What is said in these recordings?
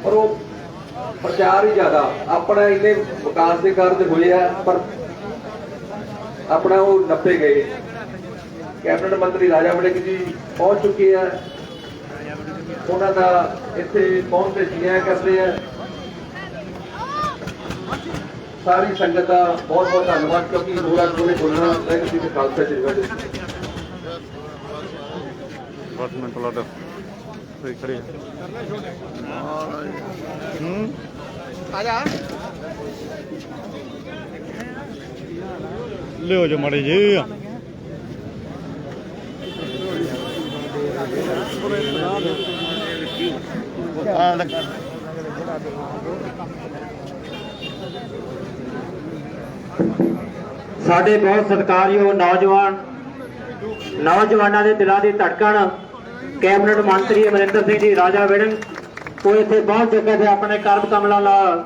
पर वो प्रचार ही ज्यादा अपना इन्ने विकास के कार्य हुए हैं पर अपना वो नपे गए। कैबिनेट मंत्री राजा वड़िंग जी पहुंच चुके हैं, उन्होंने इत्थे पहुंचते जिया करते हैं। सारी संगत का बहुत बहुत धन्यवाद, क्योंकि पूरा पूरे बोलना खालसा जी लियो जो माड़े जी साडे बहुत सत्कारयोग नौजवानों के दिलों की धड़कन कैबिनेट मंत्री अमरिंदर सिंह जी राजा वड़िंग को इत्थे पहुंच चुके थे। अपने कर्म कमलों नाल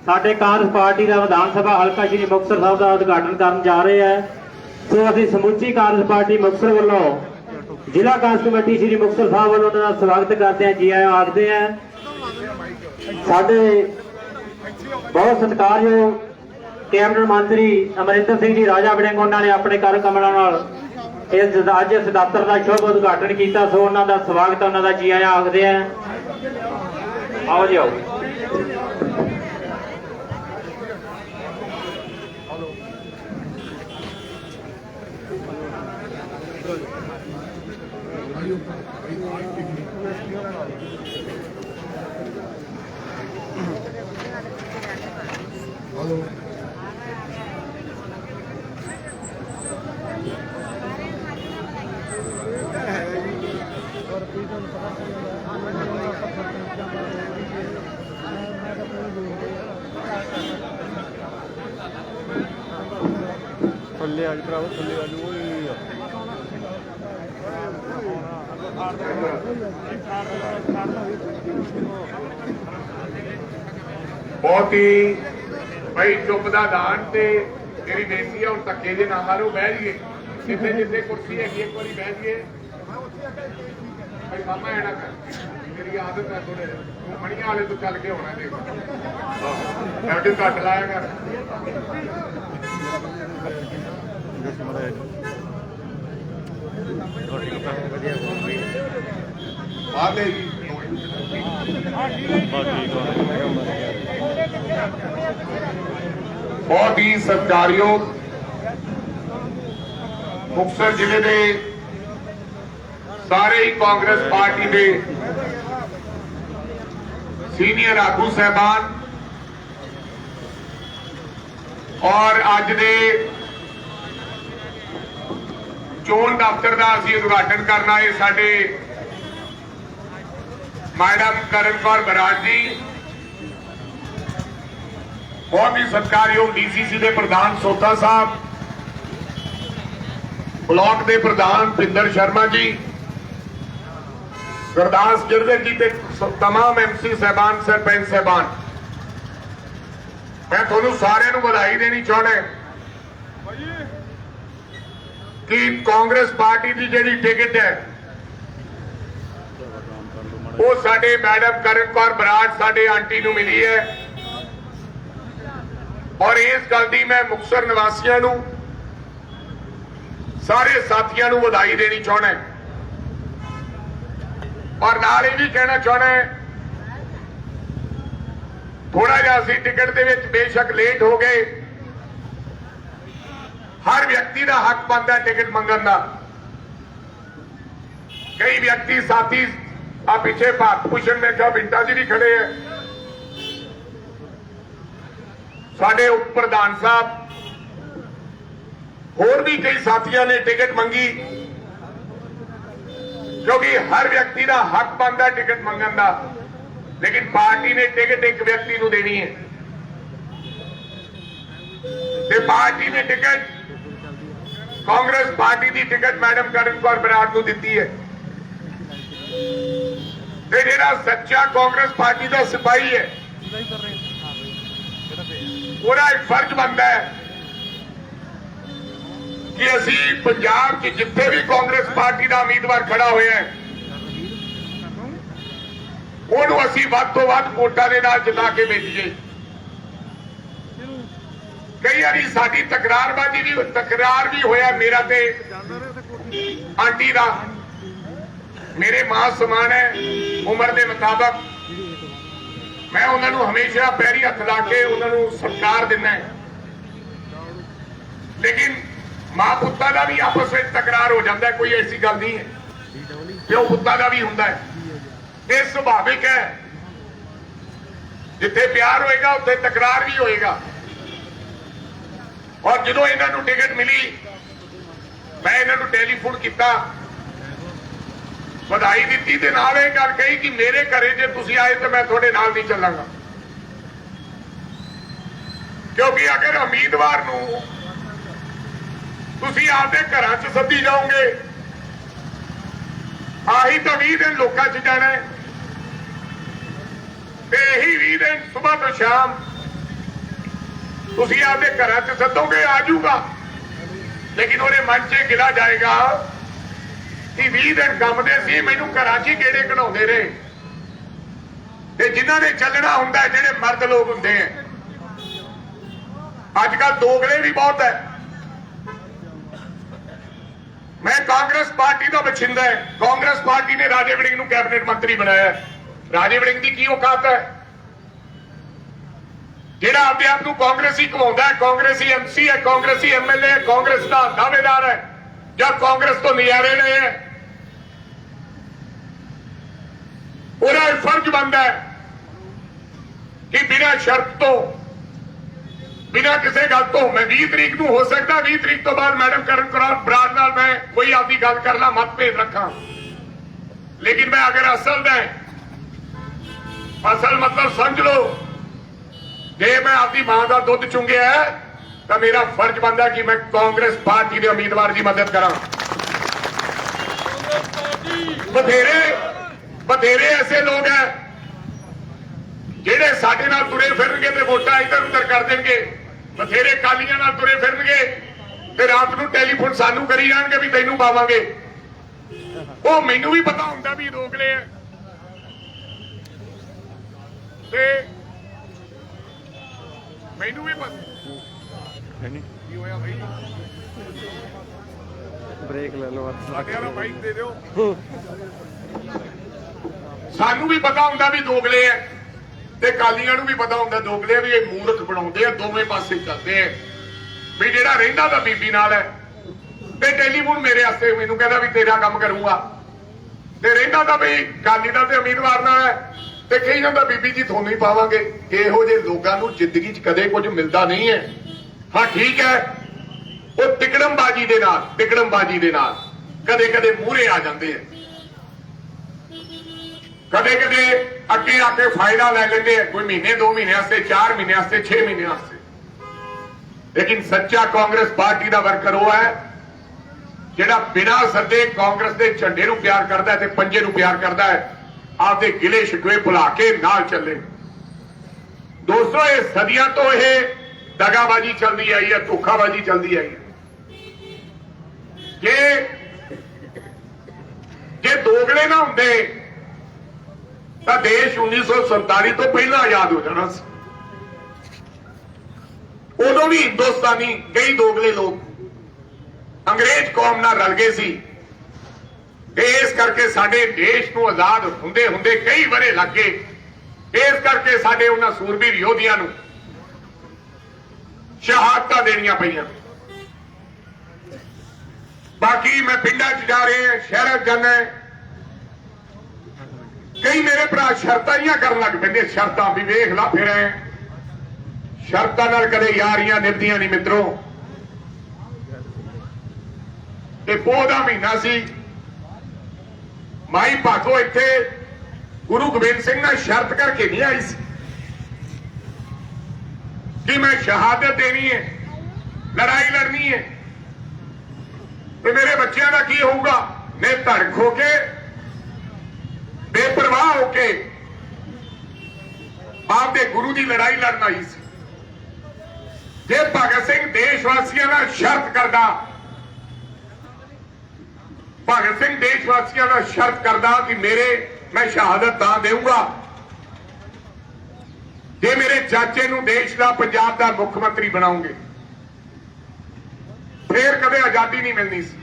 साडे कांग्रेस पार्टी का विधान सभा हल्का श्री मुक्तसर साहब का उद्घाटन करन जा रहे हैं। सो असीं समूची कांग्रेस पार्टी मुक्तसर वालों जिला कांग्रेस कमेटी श्री मुक्तसर साहब वालों उन्हां दा स्वागत करते हैं, जी आया आखते हैं। साडे बहुत सत्कारयोग कैबिनेट मंत्री अमरिंदर सिंह जी राजा वड़िंग उन्होंने अपने कर कमलों नाल इस अज इस दफ्तर का शुभ उद्घाटन किया। सो उन्होंने स्वागत उन्होंने जी आया आखते हैं। आओ जी आओ। थल्ले आज भराओ थल्ले आज बहुत ही भाई चुप का दान से मेरी बेनती है। हम धक्के जे ना मारो, बह जाइए जिथे जिथे कुर्सी हैगी एक बार बह जाइए। भाई मामा ऐना कर, मेरी आदत है थोड़े मणिया वाले तो चल के होना देख घट लाया कर। बहुत ही सत्कारयोग मुक्तसर जिले के सारे ही कांग्रेस पार्टी के सीनियर आगू साहबान और अज दे चोन दफ्तर का असीं उद्घाटन करना है। साडे मैडम करण कौर बराड़ जी, बहुत ही सत्कारयोग डीसीसी के प्रधान सोता साहब, ब्लॉक के प्रधान पिंदर शर्मा जी, गुरदास गिरधर जी, तमाम एमसी साहबान, सरपंच साहबान, मैं थोनू सारे बधाई देनी चाहना कि कांग्रेस पार्टी की जी टिकट है वो साडे मैडम करण कौर बराड़ साडे आंटी नू मिली है। और इस गल की मैं मुक्तसर निवासियों नू सारे साथियों नू बधाई देनी चाहना और नाल ये भी कहना चाहना थोड़ा जिहा असीं टिकट दे विच बेशक लेट हो गए। हर व्यक्ति का हक बनता है टिकट मंगन का। कई व्यक्ति साथी आ पिछे भारत भूषण में क्या बिंटा जी भी खड़े हैं, साडे उप प्रधान साहब, होर भी कई साथियों ने टिकट मंगी, क्योंकि हर व्यक्ति का हक बनता है टिकट मंगन का। लेकिन पार्टी ने टिकट एक व्यक्ति को देनी है ते पार्टी ने टिकट कांग्रेस पार्टी की टिकट मैडम करण कौर बराड़ को दी है। जेड़ा सच्चा कांग्रेस पार्टी का सिपाही है पूरा एक फर्ज बनता है कि असी पंजाब के जिथे भी कांग्रेस पार्टी का उम्मीदवार खड़ा हुआ है ਉਹਨੂੰ ਅਸੀਂ ਵੱਧ ਤੋਂ ਵੱਧ ਵੋਟਾਂ ਦੇ ਨਾਲ ਜਿਤਾ ਕੇ ਭੇਜੀਏ। ਕਈ ਵਾਰੀ ਸਾਡੀ ਤਕਰਾਰ ਵੀ ਹੋਇਆ ਮੇਰਾ ਤੇ ਆਂਟੀ ਦਾ। ਮੇਰੇ ਮਾਂ ਸਮਾਨ ਹੈ ਉਮਰ ਦੇ ਮੁਤਾਬਕ। ਮੈਂ ਉਹਨਾਂ ਨੂੰ ਹਮੇਸ਼ਾ ਪੈਰੀ ਹੱਥ ਲਾ ਕੇ ਉਹਨਾਂ ਨੂੰ ਸਤਿਕਾਰ ਦਿੰਦਾ। ਲੇਕਿਨ ਮਾਂ ਪੁੱਤਾਂ ਦਾ ਵੀ ਆਪਸ ਵਿੱਚ ਤਕਰਾਰ ਹੋ ਜਾਂਦਾ, ਕੋਈ ਐਸੀ ਗੱਲ ਨਹੀਂ ਹੈ। ਪਿਓ ਪੁੱਤਾਂ ਦਾ ਵੀ ਹੁੰਦਾ ਹੈ, ਇਹ ਸੁਭਾਵਿਕ ਹੈ। ਜਿੱਥੇ ਪਿਆਰ ਹੋਏਗਾ ਉੱਥੇ ਤਕਰਾਰ ਵੀ ਹੋਏਗਾ। ਔਰ ਜਦੋਂ ਇਹਨਾਂ ਨੂੰ ਟਿਕਟ ਮਿਲੀ, ਮੈਂ ਇਹਨਾਂ ਨੂੰ ਟੈਲੀਫੋਨ ਕੀਤਾ, ਵਧਾਈ ਦਿੱਤੀ ਤੇ ਨਾਲ ਇਹ ਗੱਲ ਕਹੀ ਕਿ ਮੇਰੇ ਘਰੇ ਜੇ ਤੁਸੀਂ ਆਏ ਤਾਂ ਮੈਂ ਤੁਹਾਡੇ ਨਾਲ ਨਹੀਂ ਚੱਲਾਂਗਾ। ਕਿਉਂਕਿ ਅਗਰ ਉਮੀਦਵਾਰ ਨੂੰ ਤੁਸੀਂ ਆਪਦੇ ਘਰਾਂ 'ਚ ਸੱਦੀ ਜਾਓਗੇ, ਆਹੀ ਤਾਂ 20 ਦਿਨ ਲੋਕਾਂ 'ਚ ਜਾਣਾ ਹੈ ਤੇ ਇਹੀ 20 ਦਿਨ ਸਵੇਰ ਤੋਂ ਸ਼ਾਮ ਤੁਸੀਂ ਆਪਦੇ ਘਰਾਂ 'ਚ ਸੱਦੋਗੇ, ਆ ਜਾਊਗਾ। ਲੇਕਿਨ ਉਹਦੇ ਮਨ 'ਚ ਗਿਲਾ ਜਾਏਗਾ ਕਿ 20 ਦਿਨ ਕੰਮ ਦੇ ਸੀ, ਮੈਨੂੰ ਘਰਾਂ 'ਚ ਹੀ ਗੇੜੇ ਕਢਾਉਂਦੇ ਰਹੇ। ਤੇ ਜਿਨ੍ਹਾਂ ਨੇ ਚੱਲਣਾ ਹੁੰਦਾ, ਜਿਹੜੇ ਮਰਦ ਲੋਕ ਹੁੰਦੇ ਆ, ਅੱਜ ਕੱਲ ਦੋਗਲੇ ਵੀ ਬਹੁਤ ਹੈ। ਮੈਂ ਕਾਂਗਰਸ ਪਾਰਟੀ ਦਾ ਬਛਿੰਦਾ ਹੈ। ਕਾਂਗਰਸ ਪਾਰਟੀ ਨੇ ਰਾਜੇ ਵੜਿੰਗ ਨੂੰ ਕੈਬਨਿਟ ਮੰਤਰੀ ਬਣਾਇਆ। ਰਾਜੇ ਵੜਿੰਗ ਦੀ ਕੀ ਔਕਾਤ ਹੈ? ਜਿਹੜਾ ਆਪਦੇ ਆਪ ਨੂੰ ਕਾਂਗਰਸੀ ਕਹਾਉਂਦਾ ਹੈ, ਕਾਂਗਰਸੀ ਐਮਸੀ ਹੈ, ਕਾਂਗਰਸੀ ਐਮਐਲਏ, ਕਾਂਗਰਸ ਦਾ ਦਾਅਵੇਦਾਰ ਹੈ ਜਾਂ ਕਾਂਗਰਸ ਤੋਂ ਨਜ਼ਾਰੇ ਲਏ ਹੈ, ਉਹਦਾ ਇਹ ਫਰਜ਼ ਬਣਦਾ ਹੈ ਕਿ ਬਿਨਾਂ ਸ਼ਰਤ ਤੋਂ, ਬਿਨਾਂ ਕਿਸੇ ਗੱਲ ਤੋਂ, ਮੈਂ 20 ਤਰੀਕ ਨੂੰ ਹੋ ਸਕਦਾ 20 ਤਰੀਕ ਤੋਂ ਬਾਅਦ ਮੈਡਮ ਕਰਨ ਬਰਾੜ ਨਾਲ ਮੈਂ ਕੋਈ ਆਪਦੀ ਗੱਲ ਕਰ ਲਾਂ, ਮਤਭੇਦ ਰੱਖਾਂ। ਲੇਕਿਨ ਮੈਂ ਅਗਰ ਅਸਲ ਮਤਲਬ ਸਮਝ ਲਓ, ਜੇ ਮੈਂ ਆਪਦੀ ਮਾਂ ਦਾ ਦੁੱਧ ਚੁੰਗਿਆ ਤਾਂ ਮੇਰਾ ਫਰਜ਼ ਬਣਦਾ ਕਿ ਮੈਂ ਕਾਂਗਰਸ ਪਾਰਟੀ ਦੇ ਉਮੀਦਵਾਰ ਦੀ ਮਦਦ ਕਰਾਂ। ਬਥੇਰੇ ਐਸੇ ਲੋਕ ਹੈ ਜਿਹੜੇ ਸਾਡੇ ਨਾਲ ਤੁਰੇ ਫਿਰਨਗੇ ਤੇ ਵੋਟਾਂ ਇੱਧਰ ਉੱਧਰ ਕਰ ਦੇਣਗੇ। ਬਥੇਰੇ ਕਾਲੀਆਂ ਨਾਲ ਤੁਰੇ ਫਿਰਨਗੇ ਤੇ ਰਾਤ ਨੂੰ ਟੈਲੀਫੋਨ ਸਾਨੂੰ ਕਰੀ ਜਾਣਗੇ ਵੀ ਤੈਨੂੰ ਪਾਵਾਂਗੇ। ਉਹ ਮੈਨੂੰ ਵੀ ਪਤਾ ਹੁੰਦਾ ਵੀ ਦੋਗਲੇ ਆ ਤੇ ਮੈਨੂੰ ਵੀ ਪਤਾ ਕੀ ਹੋਇਆ ਭਾਈ। ਬ੍ਰੇਕ ਲੈ ਲਓ, ਸਾਡੇ ਵਾਲਾ ਬਾਈਕ ਦੇ ਦਿਓ। ਸਾਨੂੰ ਵੀ ਪਤਾ ਹੁੰਦਾ ਵੀ ਦੋਗਲੇ ਆ ਤੇ ਕਾਲੀਆਂ ਨੂੰ ਵੀ ਪਤਾ ਹੁੰਦਾ ਦੋਗਲੇ ਵੀ ਇਹ ਮੂਰਖ ਬਣਾਉਂਦੇ ਆ, ਦੋਵੇਂ ਪਾਸੇ ਚੱਲਦੇ ਆ। ਵੀ ਜਿਹੜਾ ਰਹਿੰਦਾ ਤਾਂ ਬੀਬੀ ਨਾਲ ਹੈ ਤੇ ਟੈਲੀਫੋਨ ਮੇਰੇ ਵਾਸਤੇ ਮੈਨੂੰ ਕਹਿੰਦਾ ਵੀ ਤੇਰਾ ਕੰਮ ਕਰੂੰਗਾ, ਤੇ ਰਹਿੰਦਾ ਤਾਂ ਵੀ ਕਾਲੀ ਦਾ ਤੇ ਉਮੀਦਵਾਰ ਨਾਲ ਹੈ ਤੇ ਕਹੀ ਜਾਂਦਾ ਬੀਬੀ ਜੀ ਤੁਹਾਨੂੰ ਹੀ ਪਾਵਾਂਗੇ। ਇਹੋ ਜਿਹੇ ਲੋਕਾਂ ਨੂੰ ਜ਼ਿੰਦਗੀ 'ਚ ਕਦੇ ਕੁਝ ਮਿਲਦਾ ਨਹੀਂ ਹੈ। ਹਾਂ ਠੀਕ ਹੈ, ਉਹ ਤਿਕੜਮਬਾਜੀ ਦੇ ਨਾਲ ਕਦੇ ਮੂਹਰੇ ਆ ਜਾਂਦੇ ਆ, ਕਦੇ ਅੱਗੇ ਆ ਕੇ ਫਾਇਦਾ ਲੈ ਲੈਂਦੇ ਆ, ਕੋਈ ਮਹੀਨੇ 2 ਮਹੀਨੇ ਵਾਸਤੇ, 4 ਮਹੀਨੇ ਵਾਸਤੇ, 6 ਮਹੀਨੇ ਵਾਸਤੇ। ਲੇਕਿਨ ਸੱਚਾ ਕਾਂਗਰਸ ਪਾਰਟੀ ਦਾ ਵਰਕਰ ਉਹ ਹੈ ਜਿਹੜਾ ਬਿਨਾਂ ਸੱਦੇ ਕਾਂਗਰਸ ਦੇ ਝੰਡੇ ਨੂੰ ਪਿਆਰ ਕਰਦਾ ਹੈ ਤੇ ਪੰਜੇ ਨੂੰ ਪਿਆਰ ਕਰਦਾ ਹੈ, ਆਪਦੇ ਗਿਲੇ ਸ਼ਿਕਵੇ ਭੁਲਾ ਕੇ ਨਾਲ ਚੱਲੇ। ਦੋਸਤੋ, ਇਹ ਸਦੀਆਂ ਤੋਂ ਇਹ ਦਗਾਬਾਜੀ ਚੱਲਦੀ ਆਈ ਹੈ, ਧੋਖਾਬਾਜੀ ਚੱਲਦੀ ਆਈ ਹੈ। ਜੇ ਦੋਗਲੇ ਨਾ ਹੁੰਦੇ ਤਾਂ ਦੇਸ਼ 1947 ਤੋਂ ਪਹਿਲਾਂ ਆਜ਼ਾਦ ਹੋ ਜਾਣਾ ਸੀ। ਉਦੋਂ ਵੀ ਹਿੰਦੁਸਤਾਨੀ ਕਈ ਦੋਗਲੇ ਲੋਕ ਅੰਗਰੇਜ਼ ਕੌਮ ਨਾਲ ਰਲ ਗਏ ਸੀ ਤੇ ਇਸ ਕਰਕੇ ਸਾਡੇ ਦੇਸ਼ ਨੂੰ ਆਜ਼ਾਦ ਹੁੰਦੇ ਕਈ ਵਰੇ ਲੱਗ ਗਏ। ਇਸ ਕਰਕੇ ਸਾਡੇ ਉਹਨਾਂ ਸੂਰਬੀਰ ਯੋਧਿਆਂ ਨੂੰ ਸ਼ਹਾਦਤਾਂ ਦੇਣੀਆਂ ਪਈਆਂ। ਬਾਕੀ ਮੈਂ ਪਿੰਡਾਂ 'ਚ ਜਾ ਰਹੇ ਹਾਂ, ਸ਼ਹਿਰਾਂ 'ਚ ਜਾਣਾ, ਕਈ ਮੇਰੇ ਭਰਾ ਸ਼ਰਤਾਂ ਹੀ ਕਰਨ ਲੱਗ ਪੈਂਦੇ। ਸ਼ਰਤਾਂ ਵੀ ਵੇਖ ਲਾ, ਫਿਰ ਸ਼ਰਤਾਂ ਨਾਲ ਕਦੇ ਯਾਰੀਆਂ ਨਿਭਦੀਆਂ ਨਹੀਂ ਮਿੱਤਰੋ। ਤੇ ਪੋਹ ਦਾ ਮਹੀਨਾ ਸੀ, ਮਾਈ ਭਾਗੋ ਇੱਥੇ ਗੁਰੂ ਗੋਬਿੰਦ ਸਿੰਘ ਨਾਲ ਸ਼ਰਤ ਕਰਕੇ ਨਹੀਂ ਆਈ ਸੀ ਕਿ ਮੈਂ ਸ਼ਹਾਦਤ ਦੇਣੀ ਹੈ, ਲੜਾਈ ਲੜਨੀ ਹੈ ਤੇ ਮੇਰੇ ਬੱਚਿਆਂ ਦਾ ਕੀ ਹੋਊਗਾ। ਨੇ ਧੜਕ ਹੋ ਕੇ, ਬੇਪਰਵਾਹ ਹੋ ਕੇ ਆਪਦੇ ਗੁਰੂ ਦੀ ਲੜਾਈ ਲੜਨ ਆਈ ਸੀ। ਜੇ ਭਗਤ ਸਿੰਘ ਦੇਸ਼ ਵਾਸੀਆਂ ਨਾਲ ਸ਼ਰਤ ਕਰਦਾ, ਭਗਤ ਸਿੰਘ ਦੇਸ਼ ਵਾਸੀਆਂ ਨਾਲ ਸ਼ਰਤ ਕਰਦਾ ਕਿ ਮੈਂ ਸ਼ਹਾਦਤ ਤਾਂ ਦੇਊਂਗਾ ਚਾਚੇ ਨੂੰ ਦੇਸ਼ ਦਾ ਪੰਜਾਬ ਦਾ ਮੁੱਖ ਮੰਤਰੀ ਬਣਾਉਂਗੇ, ਫੇਰ ਕਦੇ ਆਜ਼ਾਦੀ ਨਹੀਂ ਮਿਲਣੀ ਸੀ।